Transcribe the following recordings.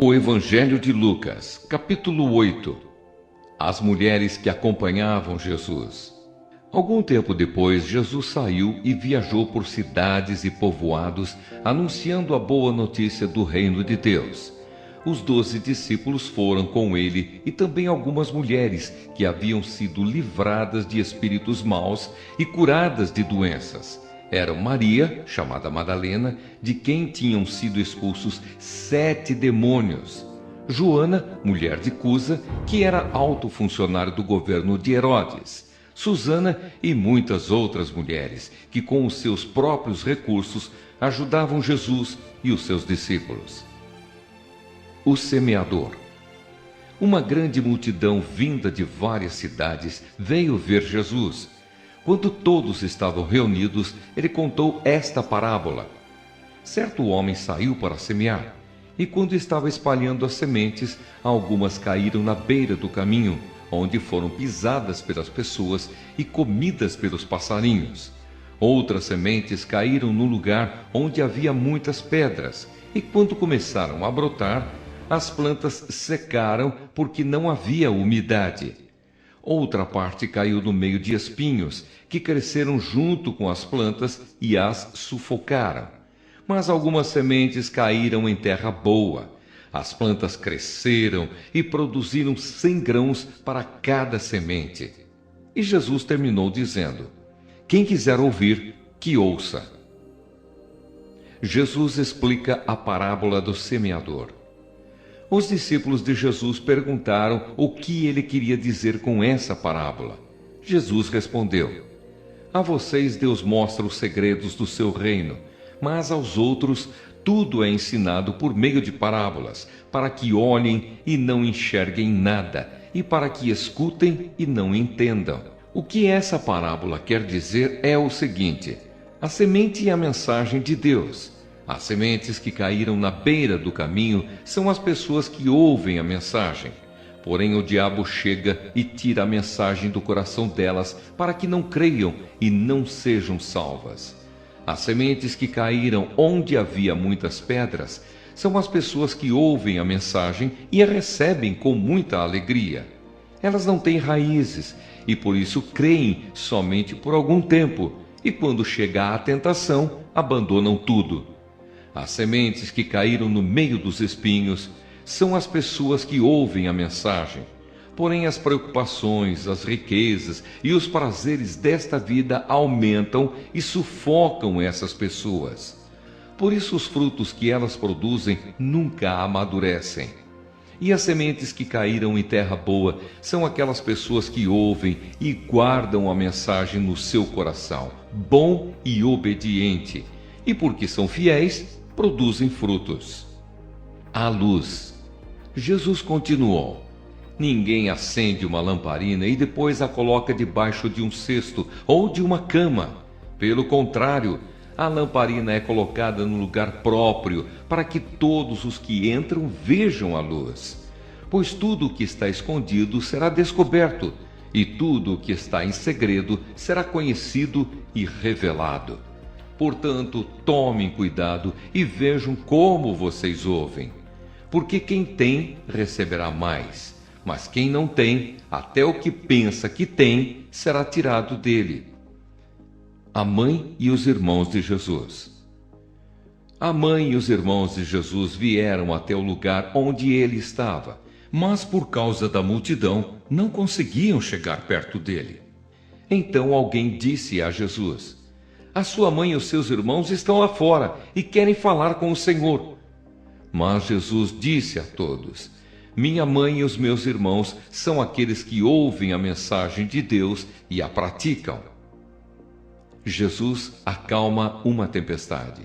O Evangelho de Lucas, capítulo 8. As mulheres que acompanhavam Jesus. Algum tempo depois, Jesus saiu e viajou por cidades e povoados, anunciando a boa notícia do reino de Deus. Os 12 discípulos foram com ele e também algumas mulheres que haviam sido livradas de espíritos maus e curadas de doenças. Eram Maria, chamada Madalena, de quem tinham sido expulsos 7 demônios. Joana, mulher de Cusa, que era alto funcionário do governo de Herodes. Susana e muitas outras mulheres, que com os seus próprios recursos ajudavam Jesus e os seus discípulos. O semeador. Uma grande multidão vinda de várias cidades veio ver Jesus. Quando todos estavam reunidos, ele contou esta parábola. Certo homem saiu para semear, e quando estava espalhando as sementes, algumas caíram na beira do caminho, onde foram pisadas pelas pessoas e comidas pelos passarinhos. Outras sementes caíram no lugar onde havia muitas pedras, e quando começaram a brotar, as plantas secaram porque não havia umidade. Outra parte caiu no meio de espinhos, que cresceram junto com as plantas e as sufocaram. Mas algumas sementes caíram em terra boa. As plantas cresceram e produziram 100 grãos para cada semente. E Jesus terminou dizendo: quem quiser ouvir, que ouça. Jesus explica a parábola do semeador. Os discípulos de Jesus perguntaram o que ele queria dizer com essa parábola. Jesus respondeu: a vocês Deus mostra os segredos do seu reino, mas aos outros tudo é ensinado por meio de parábolas, para que olhem e não enxerguem nada, e para que escutem e não entendam. O que essa parábola quer dizer é o seguinte: a semente é a mensagem de Deus. As sementes que caíram na beira do caminho são as pessoas que ouvem a mensagem. Porém, o diabo chega e tira a mensagem do coração delas para que não creiam e não sejam salvas. As sementes que caíram onde havia muitas pedras são as pessoas que ouvem a mensagem e a recebem com muita alegria. Elas não têm raízes e por isso creem somente por algum tempo, e quando chega a tentação, abandonam tudo. As sementes que caíram no meio dos espinhos são as pessoas que ouvem a mensagem. Porém, as preocupações, as riquezas e os prazeres desta vida aumentam e sufocam essas pessoas. Por isso, os frutos que elas produzem nunca amadurecem. E as sementes que caíram em terra boa são aquelas pessoas que ouvem e guardam a mensagem no seu coração, bom e obediente. E porque são fiéis, produzem frutos. A luz. Jesus continuou: ninguém acende uma lamparina e depois a coloca debaixo de um cesto ou de uma cama. Pelo contrário, a lamparina é colocada no lugar próprio para que todos os que entram vejam a luz. Pois tudo o que está escondido será descoberto, e tudo o que está em segredo será conhecido e revelado. Portanto, tomem cuidado e vejam como vocês ouvem. Porque quem tem, receberá mais. Mas quem não tem, até o que pensa que tem, será tirado dele. A mãe e os irmãos de Jesus. A mãe e os irmãos de Jesus vieram até o lugar onde ele estava, mas por causa da multidão, não conseguiam chegar perto dele. Então alguém disse a Jesus: a sua mãe e os seus irmãos estão lá fora e querem falar com o Senhor. Mas Jesus disse a todos: minha mãe e os meus irmãos são aqueles que ouvem a mensagem de Deus e a praticam. Jesus acalma uma tempestade.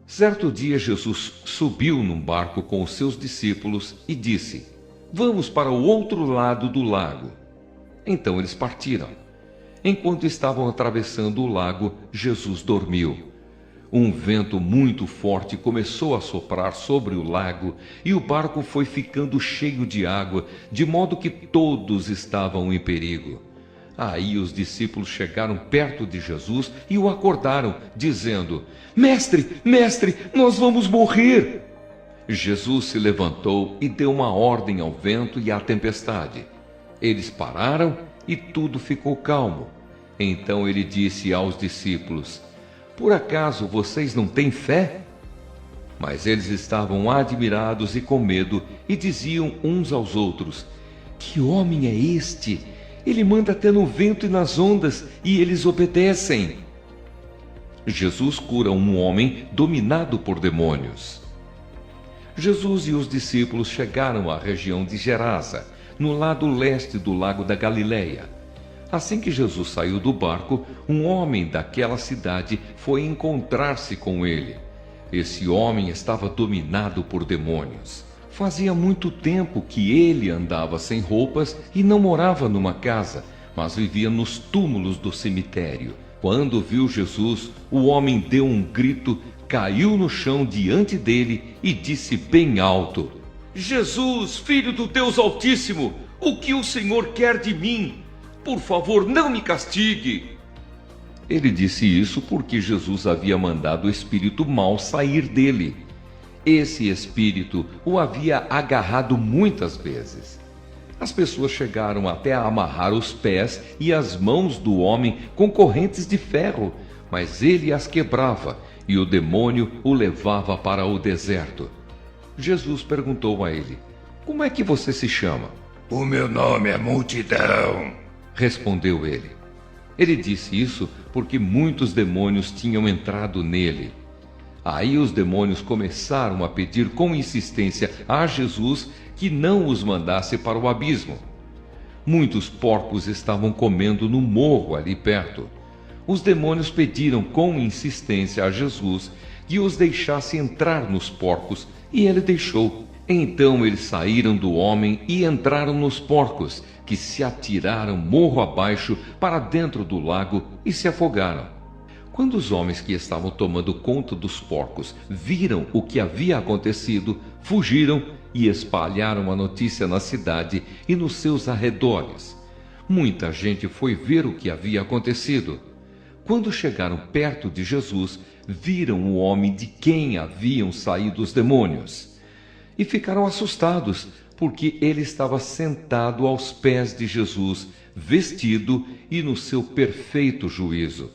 Certo dia Jesus subiu num barco com os seus discípulos e disse: vamos para o outro lado do lago. Então eles partiram. Enquanto estavam atravessando o lago, Jesus dormiu. Um vento muito forte começou a soprar sobre o lago e o barco foi ficando cheio de água, de modo que todos estavam em perigo. Aí os discípulos chegaram perto de Jesus e o acordaram, dizendo: Mestre, mestre, nós vamos morrer. Jesus se levantou e deu uma ordem ao vento e à tempestade. Eles pararam e tudo ficou calmo. Então ele disse aos discípulos: Por acaso vocês não têm fé? Mas eles estavam admirados e com medo e diziam uns aos outros: Que homem é este? Ele manda até no vento e nas ondas e eles obedecem. Jesus cura um homem dominado por demônios. Jesus e os discípulos chegaram à região de Gerasa, no lado leste do lago da Galileia. Assim que Jesus saiu do barco, um homem daquela cidade foi encontrar-se com ele. Esse homem estava dominado por demônios. Fazia muito tempo que ele andava sem roupas e não morava numa casa, mas vivia nos túmulos do cemitério. Quando viu Jesus, o homem deu um grito, caiu no chão diante dele e disse bem alto: Jesus, Filho do Deus Altíssimo, o que o Senhor quer de mim? Por favor, não me castigue. Ele disse isso porque Jesus havia mandado o espírito mau sair dele. Esse espírito o havia agarrado muitas vezes. As pessoas chegaram até a amarrar os pés e as mãos do homem com correntes de ferro, mas ele as quebrava e o demônio o levava para o deserto. Jesus perguntou a ele: Como é que você se chama? O meu nome é Multidão, respondeu ele. Ele disse isso porque muitos demônios tinham entrado nele. Aí os demônios começaram a pedir com insistência a Jesus que não os mandasse para o abismo. Muitos porcos estavam comendo no morro ali perto. Os demônios pediram com insistência a Jesus que os deixasse entrar nos porcos, e ele deixou. Então eles saíram do homem e entraram nos porcos, que se atiraram morro abaixo para dentro do lago e se afogaram. Quando os homens que estavam tomando conta dos porcos viram o que havia acontecido, fugiram e espalharam a notícia na cidade e nos seus arredores. Muita gente foi ver o que havia acontecido. Quando chegaram perto de Jesus, viram o homem de quem haviam saído os demônios. E ficaram assustados, porque ele estava sentado aos pés de Jesus, vestido e no seu perfeito juízo.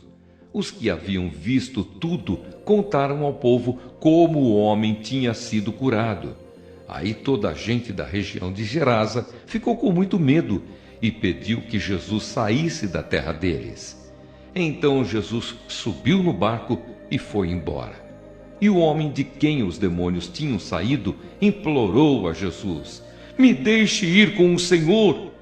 Os que haviam visto tudo contaram ao povo como o homem tinha sido curado. Aí toda a gente da região de Gerasa ficou com muito medo e pediu que Jesus saísse da terra deles. Então Jesus subiu no barco e foi embora. E o homem de quem os demônios tinham saído implorou a Jesus: Me deixe ir com o Senhor.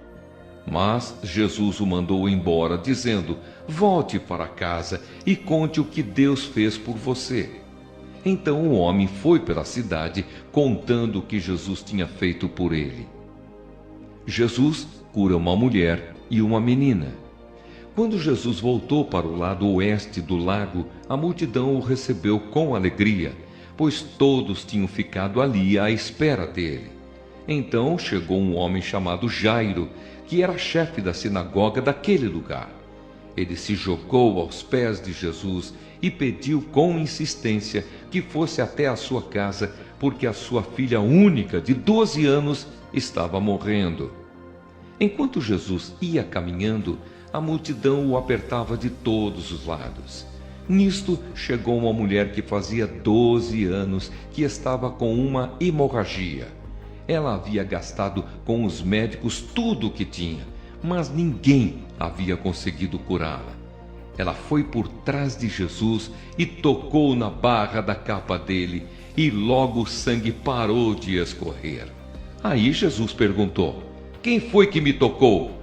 Mas Jesus o mandou embora, dizendo: Volte para casa e conte o que Deus fez por você. Então o homem foi pela cidade, contando o que Jesus tinha feito por ele. Jesus cura uma mulher e uma menina. Quando Jesus voltou para o lado oeste do lago, a multidão o recebeu com alegria, pois todos tinham ficado ali à espera dele. Então chegou um homem chamado Jairo, que era chefe da sinagoga daquele lugar. Ele se jogou aos pés de Jesus e pediu com insistência que fosse até a sua casa, porque a sua filha única, de 12 anos, estava morrendo. Enquanto Jesus ia caminhando, a multidão o apertava de todos os lados. Nisto chegou uma mulher que fazia 12 anos que estava com uma hemorragia. Ela havia gastado com os médicos tudo o que tinha, mas ninguém havia conseguido curá-la. Ela foi por trás de Jesus e tocou na barra da capa dele, e logo o sangue parou de escorrer. Aí Jesus perguntou: Quem foi que me tocou?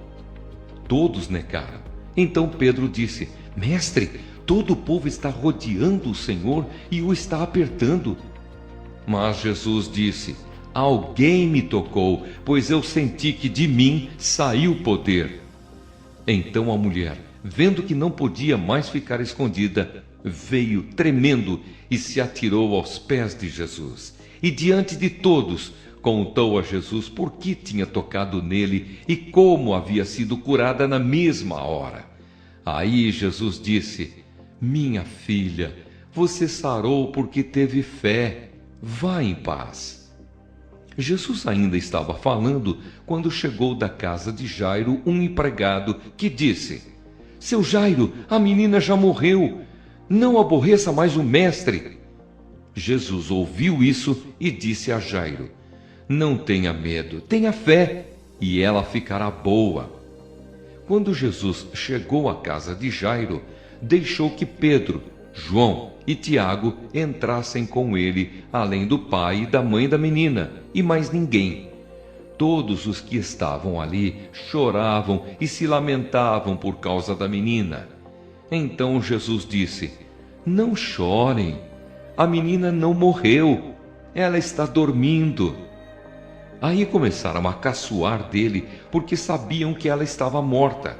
Todos negaram. Então Pedro disse: Mestre, todo o povo está rodeando o Senhor e o está apertando. Mas Jesus disse: Alguém me tocou, pois eu senti que de mim saiu poder. Então a mulher, vendo que não podia mais ficar escondida, veio tremendo e se atirou aos pés de Jesus. E diante de todos, contou a Jesus por que tinha tocado nele e como havia sido curada na mesma hora. Aí Jesus disse: Minha filha, você sarou porque teve fé. Vá em paz. Jesus ainda estava falando quando chegou da casa de Jairo um empregado que disse: Seu Jairo, a menina já morreu. Não aborreça mais o mestre. Jesus ouviu isso e disse a Jairo: Não tenha medo, tenha fé, e ela ficará boa. Quando Jesus chegou à casa de Jairo, deixou que Pedro, João e Tiago entrassem com ele, além do pai e da mãe da menina, e mais ninguém. Todos os que estavam ali choravam e se lamentavam por causa da menina. Então Jesus disse: Não chorem, a menina não morreu, ela está dormindo. Aí começaram a caçoar dele, porque sabiam que ela estava morta.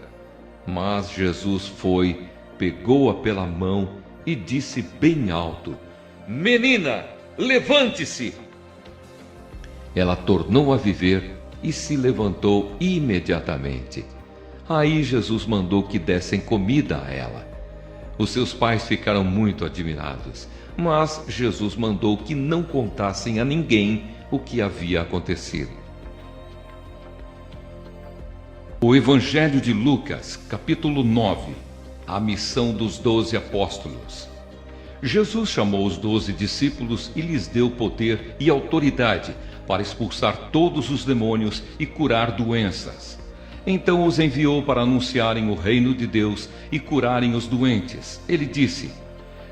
Mas Jesus foi, pegou-a pela mão e disse bem alto: Menina, levante-se! Ela tornou a viver e se levantou imediatamente. Aí Jesus mandou que dessem comida a ela. Os seus pais ficaram muito admirados, mas Jesus mandou que não contassem a ninguém o que havia acontecido. O Evangelho de Lucas, capítulo 9. A missão dos 12 apóstolos. Jesus chamou os 12 discípulos e lhes deu poder e autoridade para expulsar todos os demônios e curar doenças. Então os enviou para anunciarem o reino de Deus e curarem os doentes. Ele disse: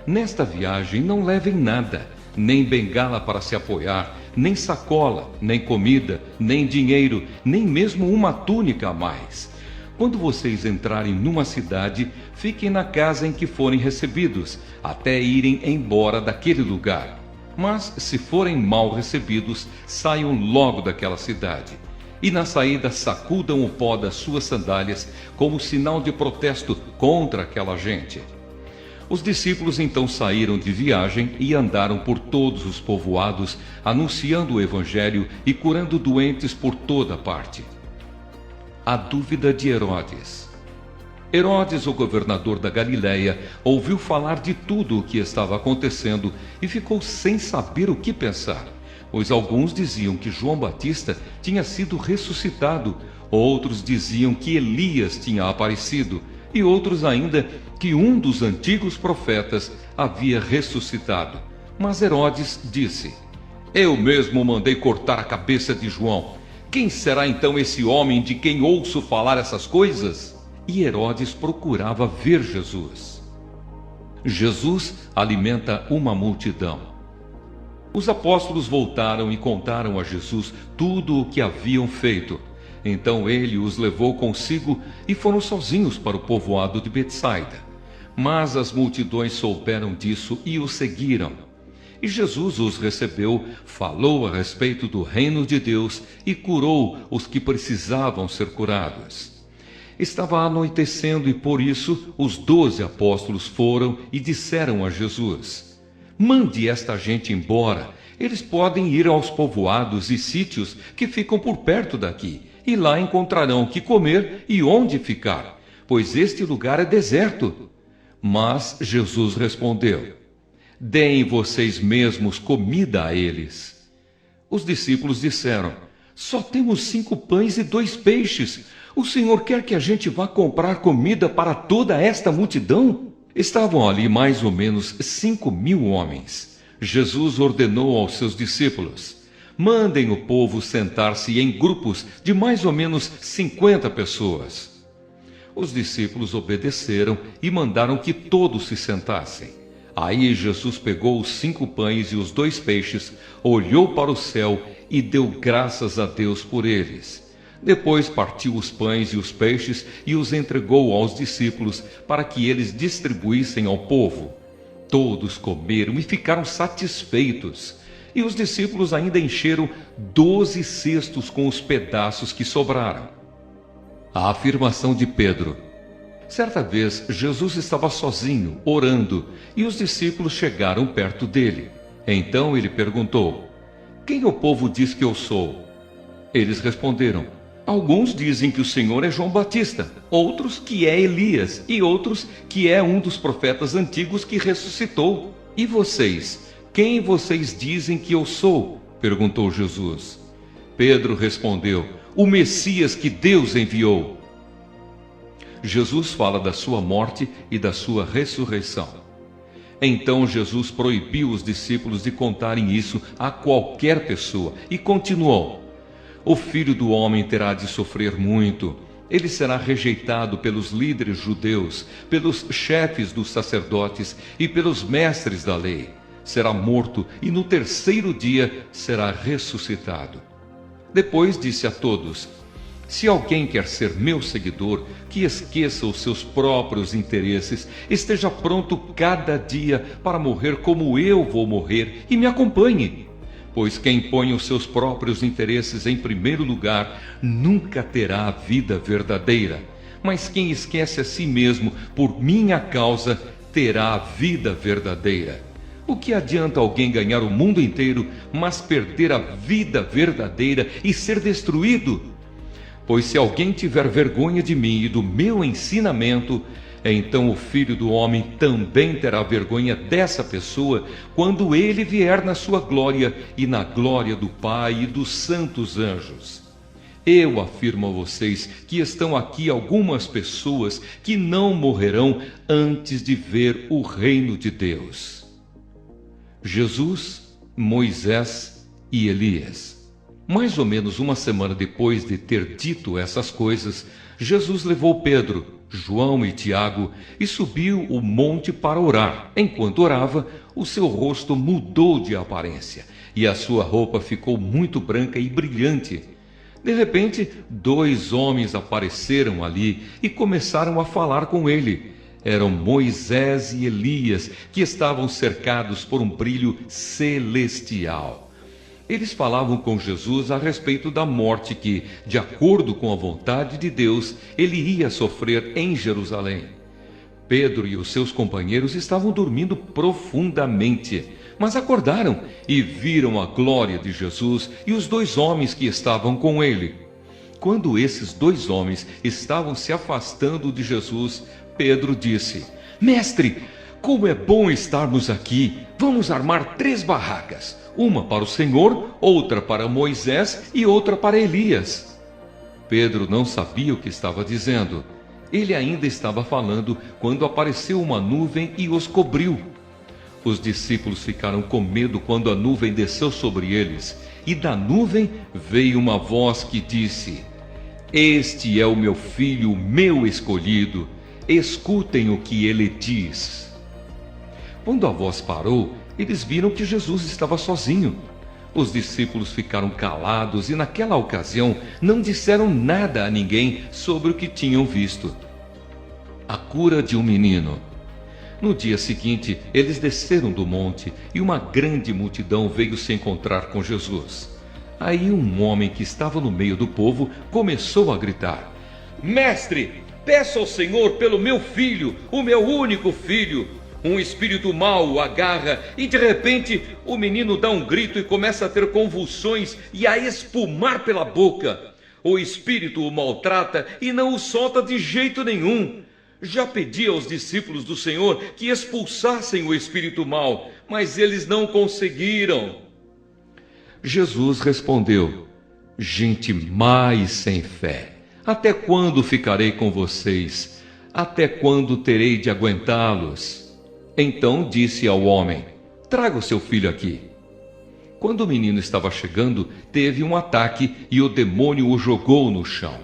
Nesta viagem não levem nada, nem bengala para se apoiar, nem sacola, nem comida, nem dinheiro, nem mesmo uma túnica a mais. Quando vocês entrarem numa cidade, fiquem na casa em que forem recebidos, até irem embora daquele lugar. Mas, se forem mal recebidos, saiam logo daquela cidade. E na saída sacudam o pó das suas sandálias como sinal de protesto contra aquela gente. Os discípulos então saíram de viagem e andaram por todos os povoados, anunciando o Evangelho e curando doentes por toda parte. A dúvida de Herodes. Herodes, o governador da Galiléia, ouviu falar de tudo o que estava acontecendo e ficou sem saber o que pensar, pois alguns diziam que João Batista tinha sido ressuscitado, outros diziam que Elias tinha aparecido e outros ainda que um dos antigos profetas havia ressuscitado. Mas Herodes disse: Eu mesmo mandei cortar a cabeça de João. Quem será então esse homem de quem ouço falar essas coisas? E Herodes procurava ver Jesus. Jesus alimenta uma multidão. Os apóstolos voltaram e contaram a Jesus tudo o que haviam feito. Então ele os levou consigo e foram sozinhos para o povoado de Betsaida. Mas as multidões souberam disso e o seguiram. E Jesus os recebeu, falou a respeito do reino de Deus e curou os que precisavam ser curados. Estava anoitecendo e por isso os 12 apóstolos foram e disseram a Jesus: Mande esta gente embora, eles podem ir aos povoados e sítios que ficam por perto daqui, e lá encontrarão o que comer e onde ficar, pois este lugar é deserto. Mas Jesus respondeu: Deem vocês mesmos comida a eles. Os discípulos disseram: Só temos 5 pães e 2 peixes. O Senhor quer que a gente vá comprar comida para toda esta multidão? Estavam ali mais ou menos 5.000 homens. Jesus ordenou aos seus discípulos: Mandem o povo sentar-se em grupos de mais ou menos 50 pessoas. Os discípulos obedeceram e mandaram que todos se sentassem. Aí Jesus pegou os 5 pães e os 2 peixes, olhou para o céu e deu graças a Deus por eles. Depois partiu os pães e os peixes e os entregou aos discípulos para que eles distribuíssem ao povo. Todos comeram e ficaram satisfeitos. E os discípulos ainda encheram 12 cestos com os pedaços que sobraram. A afirmação de Pedro. Certa vez, Jesus estava sozinho, orando, e os discípulos chegaram perto dele. Então ele perguntou: Quem o povo diz que eu sou? Eles responderam: Alguns dizem que o Senhor é João Batista, outros que é Elias, e outros que é um dos profetas antigos que ressuscitou. E vocês? Quem vocês dizem que eu sou? Perguntou Jesus. Pedro respondeu: o Messias que Deus enviou. Jesus fala da sua morte e da sua ressurreição. Então Jesus proibiu os discípulos de contarem isso a qualquer pessoa e continuou: o Filho do Homem terá de sofrer muito. Ele será rejeitado pelos líderes judeus, pelos chefes dos sacerdotes e pelos mestres da lei. Será morto e no terceiro dia será ressuscitado. Depois disse a todos: se alguém quer ser meu seguidor, que esqueça os seus próprios interesses, esteja pronto cada dia para morrer como eu vou morrer e me acompanhe. Pois quem põe os seus próprios interesses em primeiro lugar nunca terá a vida verdadeira. Mas quem esquece a si mesmo por minha causa terá a vida verdadeira. O que adianta alguém ganhar o mundo inteiro, mas perder a vida verdadeira e ser destruído? Pois se alguém tiver vergonha de mim e do meu ensinamento, então o Filho do Homem também terá vergonha dessa pessoa quando ele vier na sua glória e na glória do Pai e dos santos anjos. Eu afirmo a vocês que estão aqui algumas pessoas que não morrerão antes de ver o reino de Deus. Jesus, Moisés e Elias. Mais ou menos uma semana depois de ter dito essas coisas, Jesus levou Pedro, João e Tiago e subiu o monte para orar. Enquanto orava, o seu rosto mudou de aparência e a sua roupa ficou muito branca e brilhante. De repente, 2 homens apareceram ali e começaram a falar com ele. Eram Moisés e Elias, que estavam cercados por um brilho celestial. Eles falavam com Jesus a respeito da morte que, de acordo com a vontade de Deus, ele ia sofrer em Jerusalém. Pedro e os seus companheiros estavam dormindo profundamente, mas acordaram e viram a glória de Jesus e os 2 homens que estavam com ele. Quando esses 2 homens estavam se afastando de Jesus, Pedro disse: Mestre, como é bom estarmos aqui! Vamos armar 3 barracas, uma para o Senhor, outra para Moisés e outra para Elias. Pedro não sabia o que estava dizendo. Ele ainda estava falando quando apareceu uma nuvem e os cobriu. Os discípulos ficaram com medo quando a nuvem desceu sobre eles, e da nuvem veio uma voz que disse: Este é o meu filho, o meu escolhido. Escutem o que ele diz. Quando a voz parou, eles viram que Jesus estava sozinho. Os discípulos ficaram calados e naquela ocasião não disseram nada a ninguém sobre o que tinham visto. A cura de um menino. No dia seguinte, eles desceram do monte e uma grande multidão veio se encontrar com Jesus. Aí um homem que estava no meio do povo começou a gritar: Mestre, peço ao Senhor pelo meu filho, o meu único filho. Um espírito mau o agarra e de repente o menino dá um grito e começa a ter convulsões e a espumar pela boca. O espírito o maltrata e não o solta de jeito nenhum. Já pedi aos discípulos do Senhor que expulsassem o espírito mau, mas eles não conseguiram. Jesus respondeu: Gente má e sem fé, até quando ficarei com vocês? Até quando terei de aguentá-los? Então disse ao homem: Traga o seu filho aqui. Quando o menino estava chegando, teve um ataque e o demônio o jogou no chão.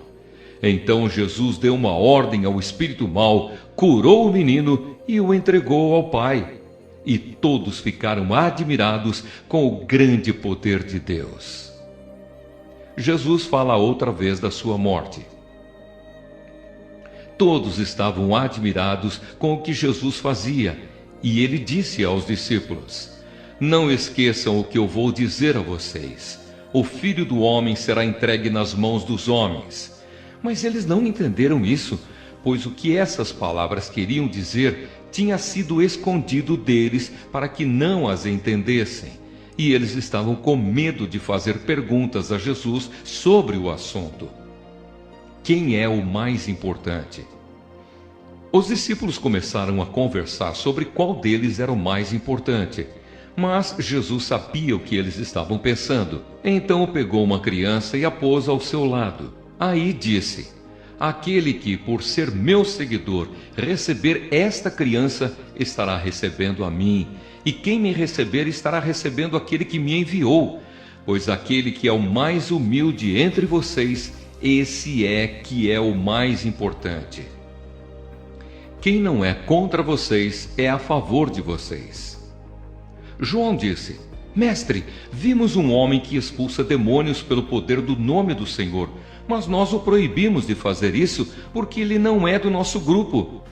Então Jesus deu uma ordem ao espírito mau, curou o menino e o entregou ao pai. E todos ficaram admirados com o grande poder de Deus. Jesus fala outra vez da sua morte. Todos estavam admirados com o que Jesus fazia. E ele disse aos discípulos: Não esqueçam o que eu vou dizer a vocês. O Filho do Homem será entregue nas mãos dos homens. Mas eles não entenderam isso, pois o que essas palavras queriam dizer tinha sido escondido deles para que não as entendessem. E eles estavam com medo de fazer perguntas a Jesus sobre o assunto. Quem é o mais importante? Os discípulos começaram a conversar sobre qual deles era o mais importante. Mas Jesus sabia o que eles estavam pensando. Então pegou uma criança e a pôs ao seu lado. Aí disse: aquele que, por ser meu seguidor, receber esta criança, estará recebendo a mim. E quem me receber estará recebendo aquele que me enviou. Pois aquele que é o mais humilde entre vocês, esse é que é o mais importante. Quem não é contra vocês é a favor de vocês. João disse: Mestre, vimos um homem que expulsa demônios pelo poder do nome do Senhor, mas nós o proibimos de fazer isso porque ele não é do nosso grupo.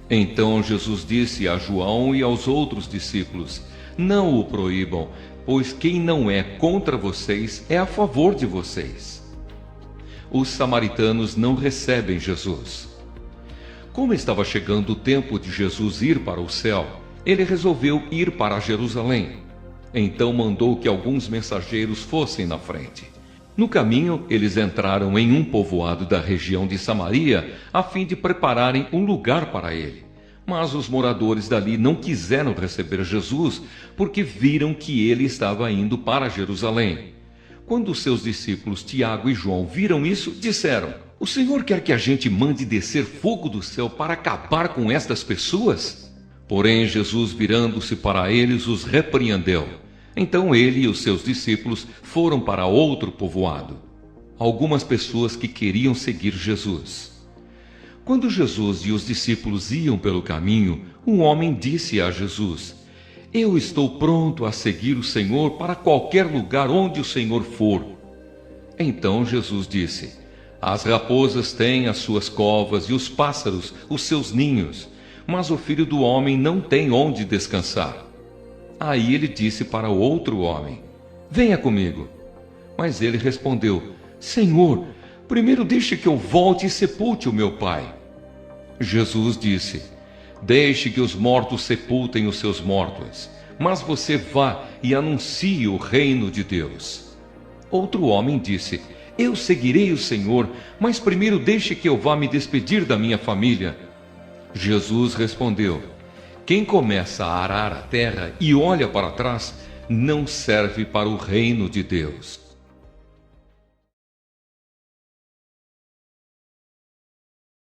Então Jesus disse a João e aos outros discípulos: não o proíbam, pois quem não é contra vocês é a favor de vocês. Os samaritanos não recebem Jesus. Como estava chegando o tempo de Jesus ir para o céu, ele resolveu ir para Jerusalém. Então mandou que alguns mensageiros fossem na frente. No caminho, eles entraram em um povoado da região de Samaria, a fim de prepararem um lugar para ele. Mas os moradores dali não quiseram receber Jesus, porque viram que ele estava indo para Jerusalém. Quando seus discípulos Tiago e João viram isso, disseram: o Senhor quer que a gente mande descer fogo do céu para acabar com estas pessoas? Porém, Jesus, virando-se para eles, os repreendeu. Então ele e os seus discípulos foram para outro povoado. Algumas pessoas que queriam seguir Jesus. Quando Jesus e os discípulos iam pelo caminho, um homem disse a Jesus: eu estou pronto a seguir o Senhor para qualquer lugar onde o Senhor for. Então Jesus disse: as raposas têm as suas covas e os pássaros os seus ninhos, mas o Filho do Homem não tem onde descansar. Aí ele disse para o outro homem: venha comigo. Mas ele respondeu: Senhor, primeiro deixe que eu volte e sepulte o meu pai. Jesus disse: deixe que os mortos sepultem os seus mortos, mas você vá e anuncie o reino de Deus. Outro homem disse: eu seguirei o Senhor, mas primeiro deixe que eu vá me despedir da minha família. Jesus respondeu: quem começa a arar a terra e olha para trás, não serve para o reino de Deus.